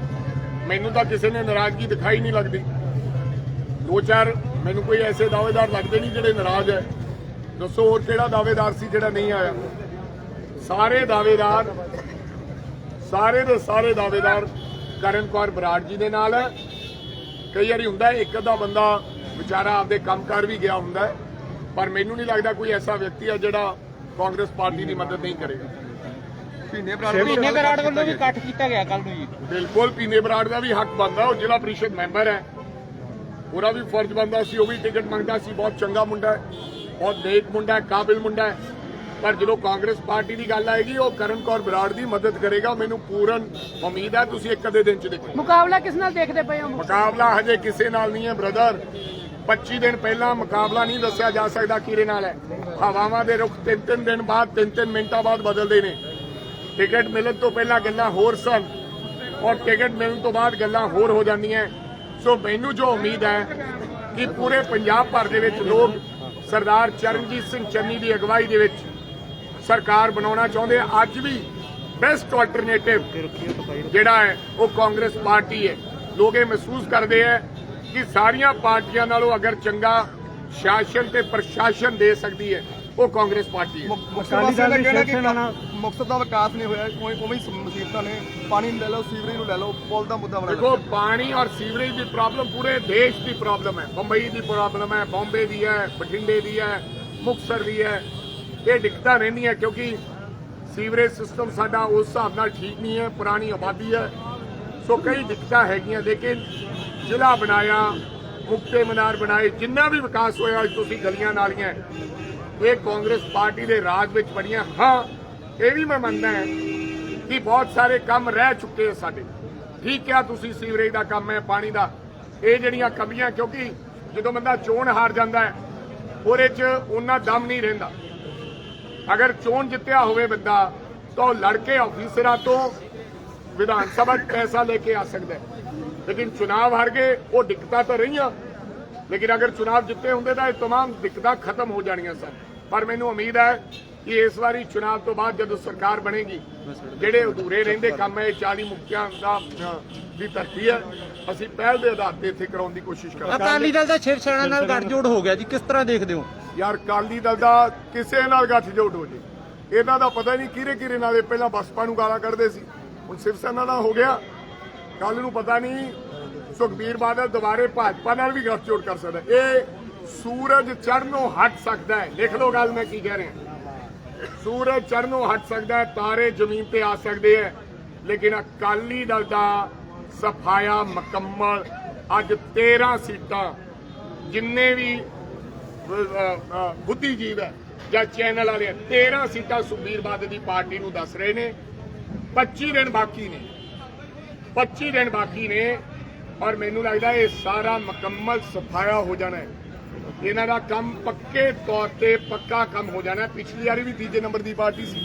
मैनूं तां किसी ने नाराजगी दिखाई नहीं लगती। 2-4 मैनूं कोई ऐसे दावेदार लगते नहीं जिहड़े नाराज है। दसो होर किहड़ा दावेदार सी जिहड़ा नहीं आया? सारे दावेदार सारे दे सारे दावेदार करण कौर बराड़ जी दे नाल है। कई बारी हुंदा है एक अद्धा बंदा बेचारा आपदे कामकार भी गया हुंदा है, पर मैनूं नहीं लगता कोई ऐसा व्यक्ति है जिहड़ा कांग्रेस पार्टी की मदद नहीं करेगा। ਭੀਨੇ महीने बराड़ ਵੱਲੋਂ ਵੀ ਇਕੱਠ ਕੀਤਾ ਗਿਆ ਕੱਲ ਨੂੰ ਜੀ। बिल्कुल पीने बराड़ का भी हक बनता, वो जिला परिषद मैंबर है, पूरा भी फर्ज बनता सी, वो भी टिकट मंगता सी। बहुत चंगा मुंडा है, बहुत नेक मुंडा है, काबिल मुंडा है, पर जो कांग्रेस पार्टी की गल आएगी वो करण कौर बराड़ की मदद करेगा। मैनूं पूਰਨ उम्मीद है तुसीं एक अद्धे दिन च देखो। ਮੁਕਾਬਲਾ ਕਿਸ ਨਾਲ ਦੇਖਦੇ ਪਏ ਹੋ? मुकाबला हजे किसी नाल नहीं है ब्रदर। 25 दिन पहला मुकाबला नहीं दस्सिया जा सकता किहदे नाल है। हवावां दे रुख 3-3 दिन बाद 3-3 मिनटां बाद बदलते हैं। ਟਿਕਟ ਮਿਲਣ ਤੋਂ ਪਹਿਲਾਂ ਗੱਲਾਂ ਹੋਰ ਸਨ ਔਰ ਟਿਕਟ ਮਿਲਣ ਤੋਂ ਬਾਅਦ ਗੱਲਾਂ ਹੋਰ ਹੋ ਜਾਂਦੀਆਂ। ਸੋ ਮੈਨੂੰ ਜੋ ਉਮੀਦ ਹੈ ਕਿ ਪੂਰੇ ਪੰਜਾਬ ਭਰ ਦੇ ਵਿੱਚ ਲੋਕ ਸਰਦਾਰ ਚਰਨਜੀਤ ਸਿੰਘ ਚੰਨੀ ਦੀ ਅਗਵਾਈ ਦੇ ਵਿੱਚ ਸਰਕਾਰ ਬਣਾਉਣਾ ਚਾਹੁੰਦੇ। ਅੱਜ ਵੀ ਬੈਸਟ ਆਲਟਰਨੇਟਿਵ ਜਿਹੜਾ ਹੈ ਉਹ ਕਾਂਗਰਸ ਪਾਰਟੀ ਹੈ। ਲੋਕ ਇਹ ਮਹਿਸੂਸ ਕਰਦੇ ਹੈ ਕਿ ਸਾਰੀਆਂ ਪਾਰਟੀਆਂ ਨਾਲੋਂ ਅਗਰ ਚੰਗਾ ਸ਼ਾਸਨ ਤੇ ਪ੍ਰਸ਼ਾਸਨ ਦੇ ਸਕਦੀ ਹੈ ਉਹ ਕਾਂਗਰਸ ਪਾਰਟੀ ਹੈ। ਅਕਾਲੀ ਦਲ ਦਾ ਕਹਿਣਾ ਕਿ ਮੁਕਤਸਰ ਦਾ ਵਿਕਾਸ ਨਹੀਂ ਹੋਇਆ, ਉਵੇਂ ਹੀ ਮੁਸੀਬਤਾਂ ਨੇ। ਪਾਣੀ ਨੂੰ ਲੈ ਲਓ, ਸੀਵਰੇਜ ਨੂੰ ਲੈ ਲਓ, ਪੁਲ ਦਾ ਮੁੱਦਾ ਬਣਾ ਦੇਖੋ ਪਾਣੀ ਔਰ ਸੀਵਰੇਜ ਦੀ ਪ੍ਰੋਬਲਮ ਪੂਰੇ ਦੇਸ਼ ਦੀ ਪ੍ਰੋਬਲਮ ਹੈ। ਬੰਬਈ ਦੀ ਪ੍ਰੋਬਲਮ ਹੈ, ਬੰਬੇ ਦੀ ਹੈ, ਬਠਿੰਡੇ ਦੀ ਹੈ, ਮੁਕਤਸਰ ਦੀ ਹੈ। ਇਹ ਦਿੱਕਤਾਂ ਰਹਿੰਦੀਆਂ ਕਿਉਂਕਿ ਸੀਵਰੇਜ ਸਿਸਟਮ ਸਾਡਾ ਉਸ ਹਿਸਾਬ ਨਾਲ ਠੀਕ ਨਹੀਂ ਹੈ, ਪੁਰਾਣੀ ਆਬਾਦੀ ਹੈ। ਸੋ ਕਈ ਦਿੱਕਤਾਂ ਹੈਗੀਆਂ ਲੇਕਿਨ ਜ਼ਿਲ੍ਹਾ ਬਣਾਇਆ, ਮੁਕਤੇ ਮਨਾਰ ਬਣਾਏ, ਜਿੰਨਾ ਵੀ ਵਿਕਾਸ ਹੋਇਆ ਅੱਜ ਤੁਸੀਂ ਗਲੀਆਂ ਨਾਲੀਆਂ ਇਹ ਕਾਂਗਰਸ ਪਾਰਟੀ ਦੇ ਰਾਜ ਵਿੱਚ ਬਣੀਆਂ। ਹਾਂ ਇਹ ਵੀ ਮੈਂ ਮੰਨਦਾ ਹਾਂ ਕਿ ਬਹੁਤ ਸਾਰੇ ਕੰਮ ਰਹਿ ਚੁੱਕੇ ਆ ਸਾਡੇ। ਠੀਕ ਕਿਹਾ ਤੁਸੀਂ, ਸੀਵਰੇਜ ਦਾ ਕੰਮ ਹੈ, ਪਾਣੀ ਦਾ, ਇਹ ਜਿਹੜੀਆਂ ਕਮੀਆਂ ਕਿਉਂਕਿ ਜਦੋਂ ਬੰਦਾ ਚੋਣ ਹਾਰ ਜਾਂਦਾ ਹੈ ਉਹਦੇ 'ਚ ਉਹਨਾਂ ਦਮ ਨਹੀਂ ਰਹਿੰਦਾ। ਅਗਰ ਚੋਣ ਜਿੱਤਿਆ ਹੋਵੇ ਬੰਦਾ ਤਾਂ ਉਹ ਲੜ ਕੇ ਆਫੀਸਰਾਂ ਤੋਂ ਵਿਧਾਨ ਸਭਾ 'ਚ ਪੈਸਾ ਲੈ ਕੇ ਆ ਸਕਦਾ ਹੈ। ਲੇਕਿਨ ਚੁਣਾਵ ਹਾਰ ਗਏ ਉਹ ਦਿੱਕਤਾਂ ਤਾਂ ਰਹੀਆਂ, ਲੇਕਿਨ ਅਗਰ ਚੁਣਾਵ ਜਿੱਤੇ ਹੁੰਦੇ ਤਾਂ ਇਹ तमाम ਦਿੱਕਤਾਂ ਖਤਮ ਹੋ ਜਾਣੀਆਂ ਸਨ। ਪਰ ਮੈਨੂੰ ਉਮੀਦ ਹੈ ਕਿ ਇਸ ਵਾਰੀ ਚੁਣਾਵ ਤੋਂ ਬਾਅਦ ਜਦੋਂ ਸਰਕਾਰ ਬਣੇਗੀ ਜਿਹੜੇ ਅਧੂਰੇ ਰਹਿੰਦੇ ਕੰਮ ਹੈ 40 ਮੁਕਤਿਆਂ ਦੀ ਧਰਤੀ ਹੈ, ਅਸੀਂ ਪਹਿਲ ਦੇ ਆਧਾਰ ਤੇ ਇੱਥੇ ਕਰਾਉਣ ਦੀ ਕੋਸ਼ਿਸ਼ ਕਰਾਂਗੇ। ਅਕਾਲੀ ਦਲ ਦਾ ਸ਼ਿਵ ਸੈਨਾ ਨਾਲ ਗੱਠਜੋੜ ਹੋ ਗਿਆ ਜੀ, ਕਿਸ ਤਰ੍ਹਾਂ ਦੇਖਦੇ ਹੋ? ਯਾਰ ਅਕਾਲੀ ਦਲ ਦਾ ਕਿਸੇ ਨਾਲ ਗੱਠਜੋੜ ਹੋ ਜੇ ਇਹਨਾਂ ਦਾ ਪਤਾ ਨਹੀਂ ਕਿਹੜੇ ਨਾਲ। ਪਹਿਲਾਂ ਬਸਪਾ ਨੂੰ ਗਾਲਾਂ ਕੱਢਦੇ ਸੀ, ਹੁਣ ਸ਼ਿਵ ਸੈਨਾ ਨਾਲ ਹੋ ਗਿਆ। ਕੱਲ ਨੂੰ ਪਤਾ ਨਹੀਂ ਸੁਖਬੀਰ ਬਾਦਲ ਦੁਬਾਰੇ ਭਾਜਪਾ ਨਾਲ ਵੀ ਗੱਠਜੋੜ ਕਰ ਸਕਦਾ। ਇਹ ਸੂਰਜ ਚੜ੍ਹਨੋਂ ਹਟ ਸਕਦਾ ਹੈ। ਲਿਖ ਲਓ ਗੱਲ ਮੈਂ ਕੀ ਕਹਿ ਰਿਹਾ। ਸੂਰਜ ਚੜ੍ਹਨੋਂ ਹਟ ਸਕਦਾ ਹੈ, ਤਾਰੇ ਜ਼ਮੀਨ ਤੇ ਆ ਸਕਦੇ ਹੈ, ਲੇਕਿਨ ਅਕਾਲੀ ਦਲ ਦਾ ਸਫਾਇਆ ਮੁਕੰਮਲ। ਅੱਜ 13 ਸੀਟਾਂ ਜਿੰਨੇ ਵੀ ਬੁੱਧੀਜੀਵ ਹੈ ਜਾਂ ਚੈਨਲ ਵਾਲੇ 13 ਸੀਟਾਂ ਸੁਖਬੀਰ ਬਾਦਲ ਦੀ ਪਾਰਟੀ ਨੂੰ ਦੱਸ ਰਹੇ ਨੇ। 25 ਦਿਨ ਬਾਕੀ ਨੇ, 25 ਦਿਨ ਬਾਕੀ ਨੇ ਔਰ ਮੈਨੂੰ ਲੱਗਦਾ ਇਹ ਸਾਰਾ ਮੁਕੰਮਲ ਸਫਾਇਆ ਹੋ ਜਾਣਾ ਹੈ। ਇਹਨਾਂ ਦਾ ਕੰਮ ਪੱਕੇ ਤੌਰ ਤੇ ਪੱਕਾ ਕੰਮ ਹੋ ਜਾਣਾ। ਪਿਛਲੀ ਵਾਰੀ ਵੀ ਤੀਜੇ ਨੰਬਰ ਦੀ ਪਾਰਟੀ ਸੀ।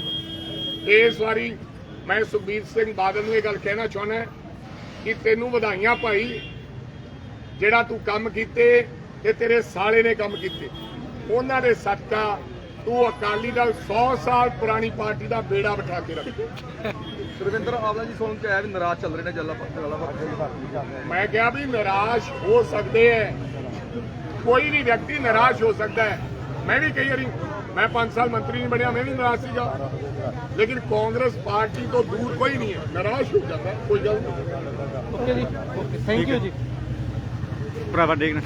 ਇਸ ਵਾਰੀ ਮੈਂ ਸੁਖਬੀਰ ਸਿੰਘ ਬਾਦਲ ਨੂੰ ਇਹ ਗੱਲ ਕਹਿਣਾ ਚਾਹੁੰਦਾ ਕਿ ਤੈਨੂੰ ਵਧਾਈਆਂ ਭਾਈ, ਜਿਹੜਾ ਤੂੰ ਕੰਮ ਕੀਤੇ ਇਹ ਤੇਰੇ ਸਾਲੇ ਨੇ ਕੰਮ ਕੀਤੇ, ਉਹਨਾਂ ਦੇ ਸਦਕਾ ਤੂੰ ਅਕਾਲੀ ਦਲ 100 ਸਾਲ ਪੁਰਾਣੀ ਪਾਰਟੀ ਦਾ ਬੇੜਾ ਬਿਠਾ ਕੇ ਰੱਖ। ਸੁਰਵਿੰਦਰ ਆਵਲਾ ਜੀ ਸੁਣ ਕੇ ਆਇਆ ਵੀ ਨਾਰਾਜ਼ ਚੱਲ ਰਹੇ ਨੇ ਜੱਲਾਪੁਰ। ਮੈਂ ਕਿਹਾ ਵੀ ਨਿਰਾਸ਼ ਹੋ ਸਕਦੇ ਹੈ, ਕੋਈ ਵੀ ਵਿਅਕਤੀ ਨਿਰਾਸ਼ ਹੋ ਸਕਦਾ ਹੈ। ਮੈਂ ਵੀ ਕਈ ਵਾਰੀ ਮੈਂ 5 ਸਾਲ ਮੰਤਰੀ ਨਹੀਂ ਬਣਿਆ, ਮੈਂ ਵੀ ਨਿਰਾਸ਼ ਸੀਗਾ, ਲੇਕਿਨ ਕਾਂਗਰਸ ਪਾਰਟੀ ਤੋਂ ਦੂਰ ਕੋਈ ਨਹੀਂ ਹੈ, ਨਿਰਾਸ਼ ਹੋ ਜਾਂਦਾ, ਕੋਈ ਗੱਲ ਨਹੀਂ। ਓਕੇ ਜੀ, ਥੈਂਕ ਯੂ ਜੀ। ਭਰਾਵਾ ਦੇਖਣਾ